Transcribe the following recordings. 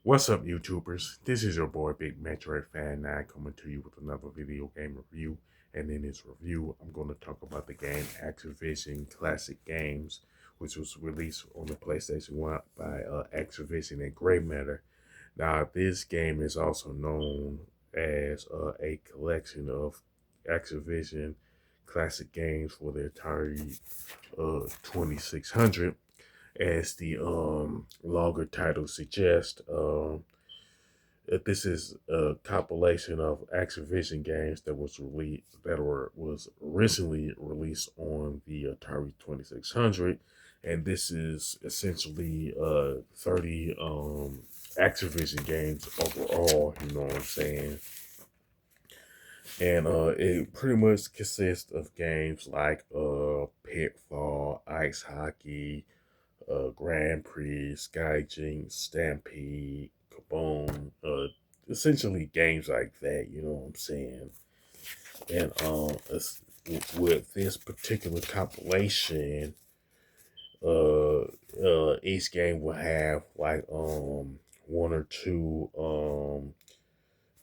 What's up, YouTubers? This is your boy Big Metroid Fan 9 coming to you with another video game review. And in this review, I'm going to talk about the game Activision Classic Games, which was released on the PlayStation 1 by Activision and Grey Matter. Now, this game is also known as a collection of Activision Classic Games for the Atari 2600, as the longer title suggests. This is a compilation of Activision games that was originally released on the Atari 2600, and this is essentially 30 Activision games overall. You know what I'm saying? And it pretty much consists of games like Pitfall, Ice Hockey, Grand Prix, Skyjinx, Stampede, Kaboom, essentially games like that, you know what I'm saying? And with this particular compilation, each game will have like one or two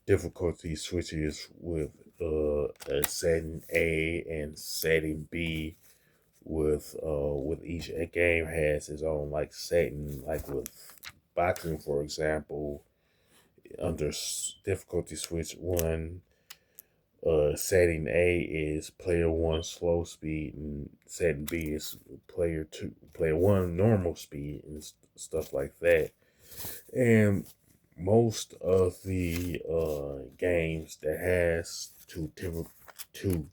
difficulty switches with a setting A and setting B, with each game has its own like setting. Like with boxing, for example, under difficulty switch 1, setting A is player 1 slow speed, and setting B is player 1 normal speed, and stuff like that. And most of the games that has two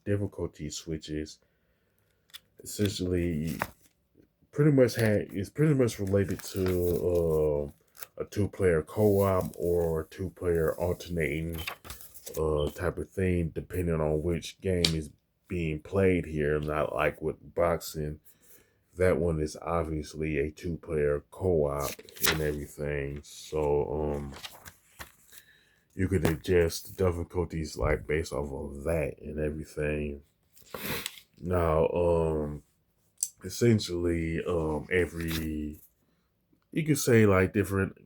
difficulty switches essentially is pretty much related to a two-player co-op or two-player alternating type of thing, depending on which game is being played here. Not like with boxing, that one is obviously a two-player co-op and everything. So you could adjust the difficulties like based off of that and everything. Now essentially every, you could say like different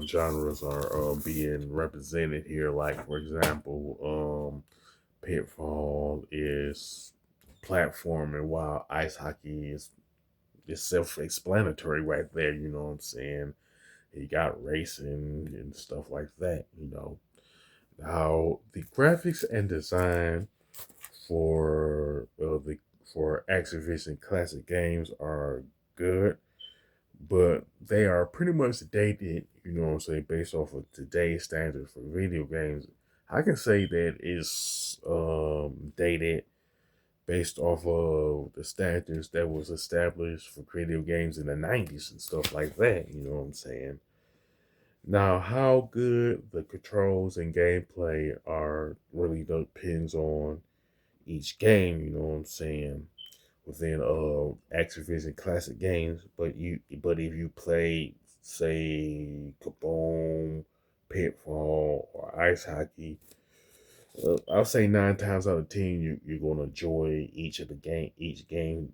genres are being represented here. Like for example, Pitfall is platforming, while Ice Hockey is self-explanatory right there. You know what I'm saying? You got racing and stuff like that. You know, now the graphics and design for for Activision Classic Games are good, but they are pretty much dated, you know what I'm saying, based off of today's standards for video games. I can say that it's dated based off of the standards that was established for video games in the 90s and stuff like that, you know what I'm saying? Now, how good the controls and gameplay are really depends on each game, you know what I'm saying, within Activision Classic Games. But if you play, say, Kaboom, Pitfall, or Ice Hockey, I'll say 9 times out of 10 you're gonna enjoy each game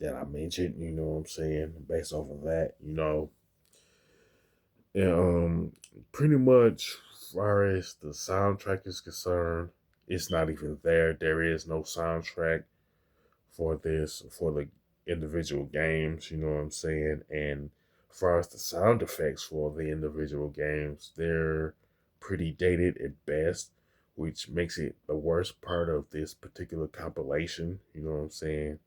that I mentioned. You know what I'm saying, based off of that. You know, and pretty much as far as the soundtrack is concerned, it's not even there. There is no soundtrack for the individual games, you know what I'm saying? And as far as the sound effects for the individual games, they're pretty dated at best, which makes it the worst part of this particular compilation, you know what I'm saying?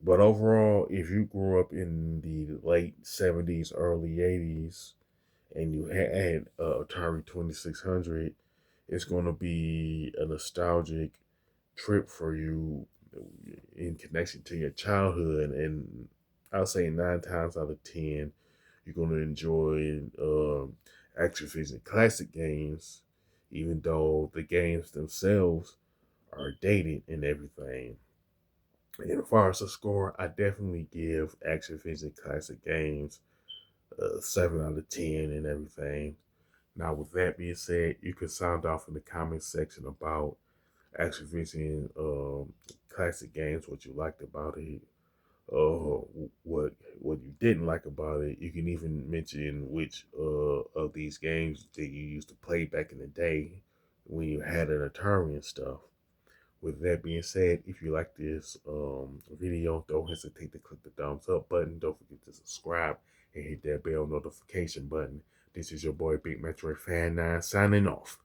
But overall, if you grew up in the late 70s, early 80s, and you had Atari 2600, it's going to be a nostalgic trip for you in connection to your childhood. And I'll say 9 times out of 10 you're going to enjoy Activision Classic Games, even though the games themselves are dated and everything. And as far as the score, I definitely give Activision Classic Games 7 out of 10 and everything. Now, with that being said, you can sound off in the comment section about Activision Classic Games, what you liked about it, what you didn't like about it. You can even mention which of these games that you used to play back in the day when you had an Atari and stuff. With that being said, if you like this video, don't hesitate to click the thumbs up button. Don't forget to subscribe and hit that bell notification button. This is your boy Big Metroid Fan 9 signing off.